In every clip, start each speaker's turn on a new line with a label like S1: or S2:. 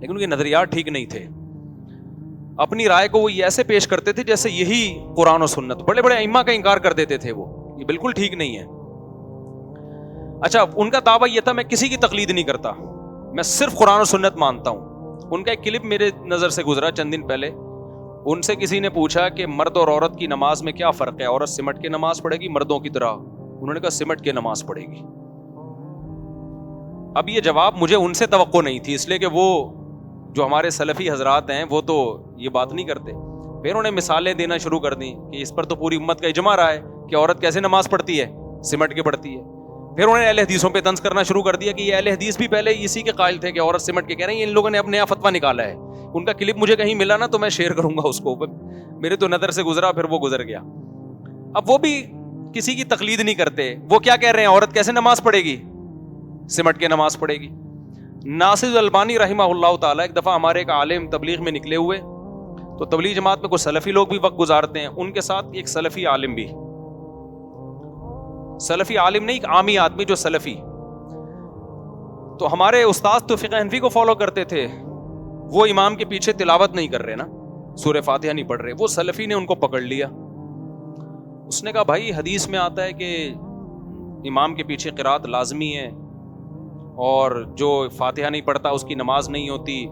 S1: لیکن ان کے نظریات ٹھیک نہیں تھے. اپنی رائے کو وہ ایسے پیش کرتے تھے جیسے یہی قرآن و سنت. بڑے بڑے ائمہ کا انکار کر دیتے تھے وہ, یہ بالکل ٹھیک نہیں ہے. اچھا, ان کا دعویٰ یہ تھا میں کسی کی تقلید نہیں کرتا, میں صرف قرآن و سنت مانتا ہوں. ان کا ایک کلپ میرے نظر سے گزرا چند دن پہلے. ان سے کسی نے پوچھا کہ مرد اور عورت کی نماز میں کیا فرق ہے, عورت سمٹ کے نماز پڑھے گی مردوں کی طرح؟ انہوں نے کہا سمٹ کے نماز پڑھے گی. اب یہ جواب مجھے ان سے توقع نہیں تھی, اس لیے کہ وہ جو ہمارے سلفی حضرات ہیں وہ تو یہ بات نہیں کرتے. پھر انہوں نے مثالیں دینا شروع کر دیں کہ اس پر تو پوری امت کا اجماع رہا ہے کہ عورت کیسے نماز پڑھتی ہے, سمٹ کے پڑھتی ہے. پھر انہوں نے اہل حدیثوں پہ طنز کرنا شروع کر دیا کہ یہ اہل حدیث بھی پہلے اسی کے قائل تھے کہ عورت سمٹ کے. کہہ رہے ہیں ان لوگوں نے اپنے نیا فتویٰ نکالا ہے. ان کا کلپ مجھے کہیں ملا نا تو میں شیئر کروں گا اس کو, میرے تو نظر سے گزرا, پھر وہ گزر گیا. اب وہ بھی کسی کی تقلید نہیں کرتے. وہ کیا کہہ رہے ہیں, عورت کیسے نماز پڑھے گی, سمٹ کے نماز پڑھے گی. ناصر البانی رحمہ اللہ تعالیٰ ایک دفعہ ہمارے ایک عالم تبلیغ میں نکلے ہوئے, تو تبلیغ جماعت میں کچھ سلفی لوگ بھی وقت گزارتے ہیں, ان کے ساتھ ایک سلفی عالم بھی, سلفی عالم نہیں ایک عامی آدمی جو سلفی. تو ہمارے استاد تو فقہ حنفی کو فالو کرتے تھے, وہ امام کے پیچھے تلاوت نہیں کر رہے نا, سورہ فاتحہ نہیں پڑھ رہے. وہ سلفی نے ان کو پکڑ لیا. اس نے کہا بھائی حدیث میں آتا ہے کہ امام کے پیچھے قرات لازمی ہے, اور جو فاتحہ نہیں پڑھتا اس کی نماز نہیں ہوتی.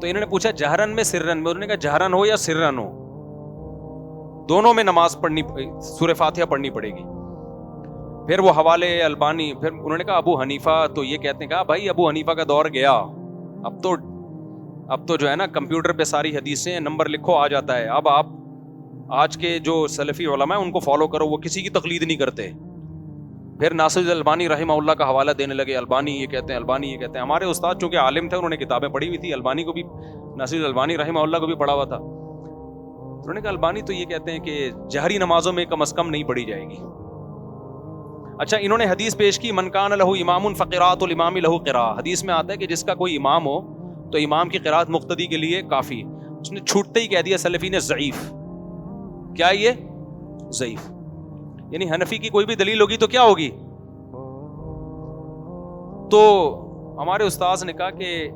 S1: تو انہوں نے پوچھا جہرن میں سرن میں؟ انہوں نے کہا جہرن ہو یا سرن ہو, دونوں میں نماز پڑھنی, سورہ فاتحہ پڑھنی پڑے گی. پھر وہ حوالے البانی, پھر انہوں نے کہا ابو حنیفہ تو یہ کہتے ہیں. کہا بھائی ابو حنیفہ کا دور گیا, اب تو جو ہے نا کمپیوٹر پہ ساری حدیثیں نمبر لکھو آ جاتا ہے. اب آپ آج کے جو سلفی علماء ہیں ان کو فالو کرو, وہ کسی کی تقلید نہیں کرتے. پھر ناصر البانی رحمہ اللہ کا حوالہ دینے لگے, البانی یہ کہتے ہیں, البانی یہ کہتے ہیں. ہمارے استاد چونکہ عالم تھے, انہوں نے کتابیں پڑھی ہوئی تھی, البانی کو بھی, ناصر البانی رحمہ اللہ کو بھی پڑھا ہوا تھا. انہوں نے کہا البانی تو یہ کہتے ہیں کہ جہری نمازوں میں کم از کم نہیں پڑھی جائے گی. اچھا, انہوں نے حدیث پیش کی من کان لہ امام فقراۃ الامام لہ قراءۃ. حدیث میں آتا ہے کہ جس کا کوئی امام ہو تو امام کی قراءت مقتدی کے لیے کافی. اس نے چھوٹتے ہی کہہ دیا سلفی نے ضعیف. کیا یہ ضعیف؟ یعنی حنفی کی کوئی بھی دلیل ہوگی تو کیا ہوگی؟ تو ہمارے استاذ نے کہا کہ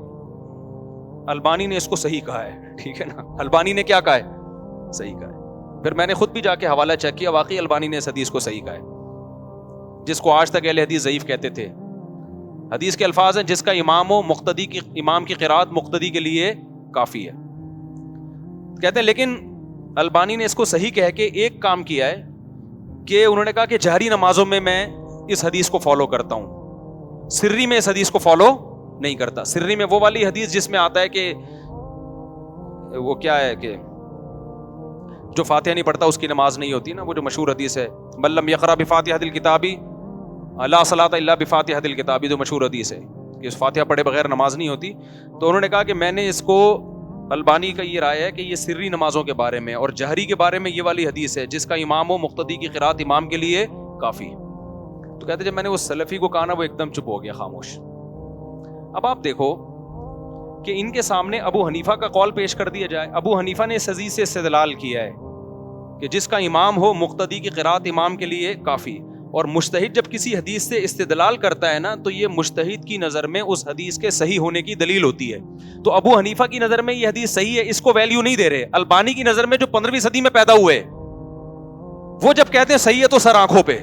S1: البانی نے اس کو صحیح کہا ہے. ٹھیک ہے نا, البانی نے کیا کہا ہے؟ صحیح کہا ہے. پھر میں نے خود بھی جا کے حوالہ چیک کیا, واقعی البانی نے اس حدیث کو صحیح کہا ہے, جس کو آج تک اہل حدیث ضعیف کہتے تھے. حدیث کے الفاظ ہیں جس کا امام ہو مقتدی کی, امام کی قرات مقتدی کے لیے کافی ہے. کہتے ہیں لیکن البانی نے اس کو صحیح کہہ کے ایک کام کیا ہے کہ انہوں نے کہا کہ جہری نمازوں میں اس حدیث کو فالو کرتا ہوں, سری میں اس حدیث کو فالو نہیں کرتا. سری میں وہ والی حدیث جس میں آتا ہے کہ وہ کیا ہے کہ جو فاتحہ نہیں پڑھتا اس کی نماز نہیں ہوتی نا, وہ جو مشہور حدیث ہے من لم یقرأ بفاتحۃ الکتاب لا صلاۃ الا بفاتحۃ الکتاب, جو مشہور حدیث ہے کہ اس فاتحہ پڑھے بغیر نماز نہیں ہوتی. تو انہوں نے کہا کہ میں نے اس کو, البانی کا یہ رائے ہے کہ یہ سری نمازوں کے بارے میں, اور جہری کے بارے میں یہ والی حدیث ہے جس کا امام ہو مقتدی کی قرات امام کے لیے کافی. تو کہتے جب میں نے وہ سلفی کو کہا نا, وہ ایک دم چپ ہو گیا, خاموش. اب آپ دیکھو کہ ان کے سامنے ابو حنیفہ کا قول پیش کر دیا جائے. ابو حنیفہ نے اس حدیث سے استدلال کیا ہے کہ جس کا امام ہو مقتدی کی قرات امام کے لیے کافی. اور مجتہد جب کسی حدیث سے استدلال کرتا ہے نا, تو یہ مجتہد کی نظر میں اس حدیث کے صحیح ہونے کی دلیل ہوتی ہے. تو ابو حنیفہ کی نظر میں یہ حدیث صحیح ہے, اس کو ویلیو نہیں دے رہے. البانی کی نظر میں جو 15ویں صدی میں پیدا ہوئے, وہ جب کہتے ہیں صحیح ہے تو سر آنکھوں پہ.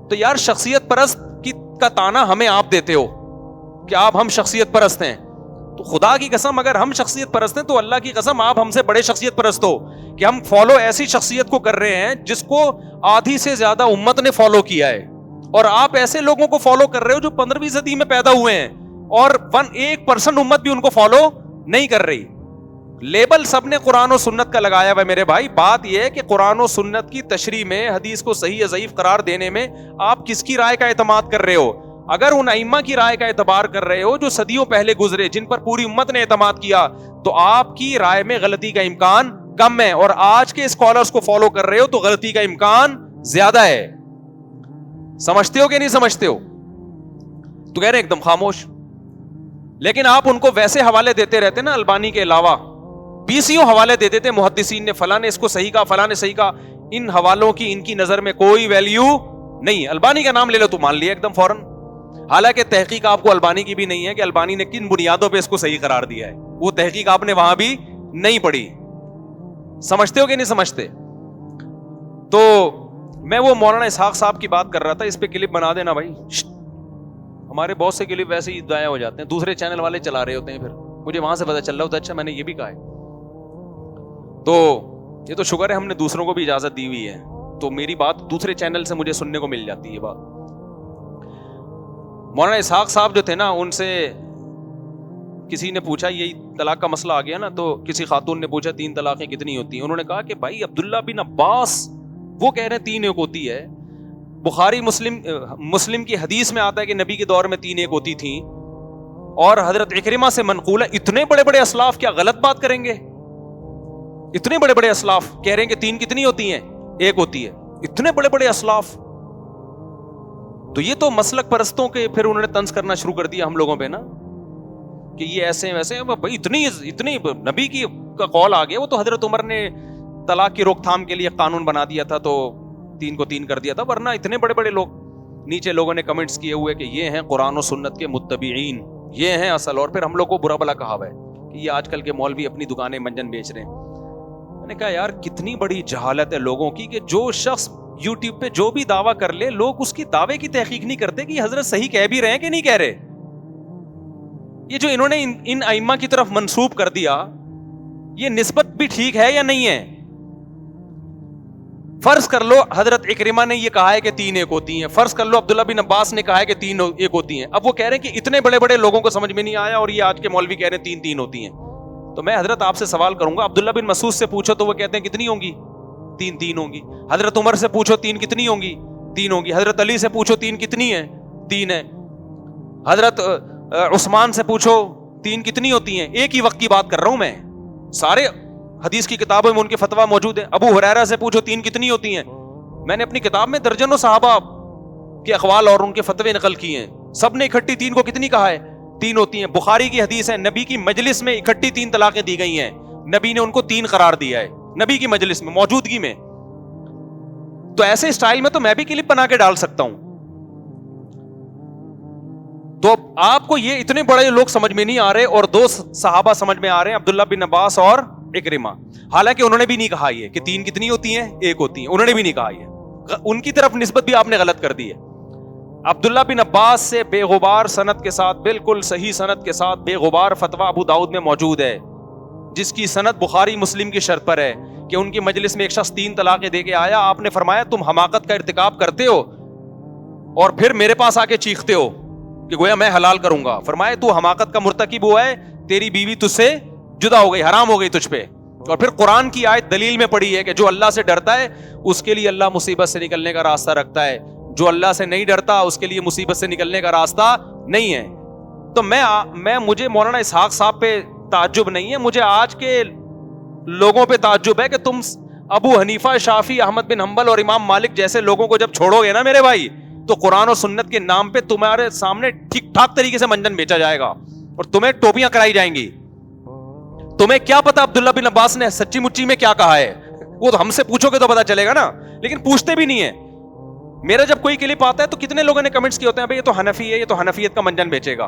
S1: تو یار شخصیت پرست کا تانا ہمیں آپ دیتے ہو کہ آپ ہم شخصیت پرست ہیں. تو خدا کی قسم اگر ہم شخصیت پرست ہیں تو اللہ کی قسم آپ ہم سے بڑے شخصیت پرست ہو, کہ ہم فالو ایسی شخصیت کو کر رہے ہیں جس کو آدھی سے زیادہ امت نے فالو کیا ہے, اور آپ ایسے لوگوں کو فالو کر رہے ہو جو 15ویں صدی میں پیدا ہوئے ہیں, اور 1% امت بھی ان کو فالو نہیں کر رہی. لیبل سب نے قرآن و سنت کا لگایا ہوا ہے میرے بھائی. بات یہ ہے کہ قرآن و سنت کی تشریح میں حدیث کو صحیح یا ضعیف قرار دینے میں آپ کس کی رائے کا اعتماد کر رہے ہو؟ اگر ان ائمہ کی رائے کا اعتبار کر رہے ہو جو صدیوں پہلے گزرے, جن پر پوری امت نے اعتماد کیا, تو آپ کی رائے میں غلطی کا امکان کم ہے, اور آج کے اسکالرز کو فالو کر رہے ہو تو غلطی کا امکان زیادہ ہے. سمجھتے ہو کہ نہیں سمجھتے ہو؟ تو کہہ رہے ہیں ایک دم خاموش. لیکن آپ ان کو ویسے حوالے دیتے رہتے نا, البانی کے علاوہ 20 حوالے دے دیتے محدثین نے, فلاں نے اس کو صحیح کہا, فلاں نے صحیح کہا. ان حوالوں کی ان کی نظر میں کوئی ویلیو نہیں. البانی کا نام لے لو تو مان لیا ایک دم فوراً. حالانکہ تحقیق آپ کو البانی کی بھی نہیں ہے کہ البانی نے کن بنیادوں پہ اس کو صحیح قرار دیا ہے, وہ تحقیق آپ نے وہاں بھی نہیں پڑھی. سمجھتے ہو کہ نہیں سمجھتے؟ تو میں وہ مولانا اسحاق صاحب کی بات کر رہا تھا, اس پہ کلپ بنا دینا بھائی. ہمارے بہت سے کلپ ویسے ہی ضائع ہو جاتے ہیں, دوسرے چینل والے چلا رہے ہوتے ہیں, پھر مجھے وہاں سے پتا چل رہا ہوتا ہے اچھا میں نے یہ بھی کہا ہے. تو یہ تو شکر ہے ہم نے دوسروں کو بھی اجازت دی ہوئی ہے, تو میری بات دوسرے چینل سے مجھے سننے کو مل جاتی ہے بات. مولانا اسحاق صاحب جو تھے نا, ان سے کسی نے پوچھا, یہی طلاق کا مسئلہ آ گیا نا, تو کسی خاتون نے پوچھا 3 طلاقیں کتنی ہوتی ہیں. انہوں نے کہا کہ بھائی عبداللہ بن عباس وہ کہہ رہے ہیں 3 ایک ہوتی ہے, بخاری مسلم کی حدیث میں آتا ہے کہ نبی کے دور میں 3 ایک ہوتی تھیں, اور حضرت اکرمہ سے منقول ہے. اتنے بڑے بڑے اسلاف کیا غلط بات کریں گے؟ اتنے بڑے بڑے اسلاف کہہ رہے ہیں کہ 3 کتنی ہوتی ہیں؟ 1 ہوتی ہے. اتنے بڑے بڑے اسلاف. تو یہ تو مسلک پرستوں کے پھر انہوں نے طنز کرنا شروع کر دیا ہم لوگوں پہ نا, کہ یہ ایسے ویسے. بھائی اتنی نبی کی کا قول آ گیا, وہ تو حضرت عمر نے طلاق کی روک تھام کے لیے قانون بنا دیا تھا, تو 3 کو 3 کر دیا تھا, ورنہ اتنے بڑے بڑے لوگ. نیچے لوگوں نے کمنٹس کیے ہوئے کہ یہ ہیں قرآن و سنت کے متبعین, یہ ہیں اصل. اور پھر ہم لوگ کو برا بلا کہا ہوا ہے کہ یہ آج کل کے مولوی اپنی دکانیں منجن بیچ رہے ہیں. میں نے کہا یار کتنی بڑی جہالت ہے لوگوں کی, کہ جو شخص یوٹیوب پہ جو بھی دعویٰ کر لے, لوگ اس کی دعوے کی تحقیق نہیں کرتے کہ حضرت صحیح کہہ بھی رہے ہیں کہ نہیں کہہ رہے. یہ جو انہوں نے ان ائمہ کی طرف منسوب کر دیا, یہ نسبت بھی ٹھیک ہے یا نہیں ہے؟ فرض کر لو حضرت اکرمہ نے یہ کہا ہے کہ 3 ایک ہوتی ہیں, فرض کر لو عبداللہ بن عباس نے کہا ہے کہ 3 ایک ہوتی ہیں. اب وہ کہہ رہے ہیں کہ اتنے بڑے بڑے لوگوں کو سمجھ میں نہیں آیا, اور یہ آج کے مولوی کہہ رہے ہیں 3 ہوتی ہیں. تو میں حضرت آپ سے سوال کروں گا, عبداللہ بن مسعود سے پوچھو تو وہ کہتے ہیں کتنی ہوں گی؟ 3 ہوں گی. حضرت عمر سے پوچھو 3 کتنی ہوں گی؟ 3 ہوں گی. حضرت علی سے پوچھو 3 کتنی ہیں؟ 3 ہے. حضرت عثمان سے پوچھو 3 کتنی ہوتی ہیں؟ ایک ہی وقت کی بات کر رہا ہوں میں, سارے حدیث کی کتابوں میں ان کے فتویٰ موجود ہیں. ابو ہریرہ سے پوچھو 3 کتنی ہوتی ہیں؟ میں نے اپنی کتاب میں درجنوں صحابہ کے اقوال اور ان کے فتوے نقل کیے ہیں, سب نے اکٹھی 3 کو کتنی کہا ہے؟ 3 ہوتی ہیں. بخاری کی حدیث ہے, نبی کی مجلس میں اکٹھی 3 طلاقیں دی گئی ہیں, نبی نے ان کو 3 قرار دیا ہے, نبی کی مجلس میں, موجودگی میں. تو ایسے اسٹائل میں تو میں بھی کلپ بنا کے ڈال سکتا ہوں. تو آپ کو یہ اتنے بڑے لوگ سمجھ میں نہیں آ رہے, اور 2 صحابہ سمجھ میں آ رہے ہیں, عبداللہ بن عباس اور اکرمہ. حالانکہ انہوں نے بھی نہیں کہا یہ کہ 3 کتنی ہوتی ہیں؟ 1 ہوتی ہیں. انہوں نے بھی نہیں کہا یہ, ان کی طرف نسبت بھی آپ نے غلط کر دی ہے. عبداللہ بن عباس سے بے غبار سند کے ساتھ, بالکل صحیح سند کے ساتھ بے غبار فتویٰ ابو داؤد میں موجود ہے, جس کی سند بخاری مسلم کی شرط پر ہے, کہ ان کی مجلس میں ایک شخص 3 طلاقیں دے کے آیا. آپ نے فرمایا تم حماقت کا ارتکاب کرتے ہو اور پھر میرے پاس آ کے چیختے ہو کہ گویا میں حلال کروں گا. فرمایا تو حماقت کا مرتکب ہوا ہے, تیری بیوی تجھ سے جدا ہو گئی, حرام ہو گئی تجھ پہ. اور پھر قرآن کی آیت دلیل میں پڑی ہے کہ جو اللہ سے ڈرتا ہے اس کے لیے اللہ مصیبت سے نکلنے کا راستہ رکھتا ہے, جو اللہ سے نہیں ڈرتا اس کے لیے مصیبت سے نکلنے کا راستہ نہیں ہے. تو مجھے مولانا اسحاق صاحب پہ تعجب نہیں ہے, مجھے آج کے لوگوں پہ تعجب ہے کہ تم ابو حنیفہ, شافعی, احمد بن حنبل اور امام مالک جیسے لوگوں کو جب چھوڑو گے نا میرے بھائی, تو قرآن و سنت کے نام پہ تمہارے سامنے ٹھیک ٹھاک طریقے سے منجن بیچا جائے گا اور تمہیں ٹوپیاں کرائی جائیں گی. تمہیں کیا پتا عبداللہ بن عباس نے سچی مچی میں کیا کہا ہے؟ وہ تو ہم سے پوچھو گے تو پتا چلے گا نا, لیکن پوچھتے بھی نہیں ہے. میرا جب کوئی کلپ آتا ہے تو کتنے لوگوں نے کمنٹس کیے ہوتے ہیں, بھائی یہ تو حنفی ہے, یہ تو حنفیت کا منجن بیچے گا.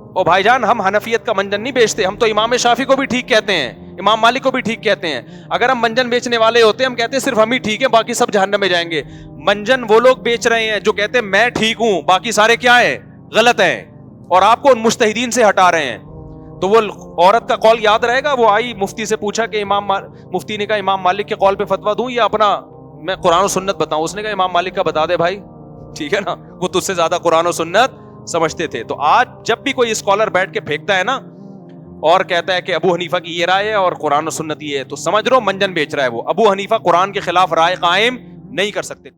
S1: او بھائی جان, ہم حنفیت کا منجن نہیں بیچتے, ہم تو امام شافعی کو بھی ٹھیک کہتے ہیں, امام مالک کو بھی ٹھیک کہتے ہیں. اگر ہم منجن بیچنے والے ہوتے ہم کہتے ہیں صرف ہم ہی ٹھیک ہیں, باقی سب جہنم میں جائیں گے. منجن وہ لوگ بیچ رہے ہیں جو کہتے ہیں میں ٹھیک ہوں, باقی سارے کیا ہیں؟ غلط ہیں, اور آپ کو ان مجتہدین سے ہٹا رہے ہیں. تو وہ عورت کا قول یاد رہے گا, وہ آئی مفتی سے پوچھا کہ مفتی نے کہا امام مالک کے قول پہ فتویٰ دوں یا اپنا میں قرآن و سنت بتاؤں؟ اس نے کہا امام مالک کا بتا دے بھائی, ٹھیک ہے نا, وہ تجھ سے زیادہ قرآن و سنت سمجھتے تھے. تو آج جب بھی کوئی اسکالر بیٹھ کے پھینکتا ہے نا اور کہتا ہے کہ ابو حنیفہ کی یہ رائے ہے اور قرآن و سنت یہ ہے, تو سمجھ رہو منجن بیچ رہا ہے وہ. ابو حنیفہ قرآن کے خلاف رائے قائم نہیں کر سکتے.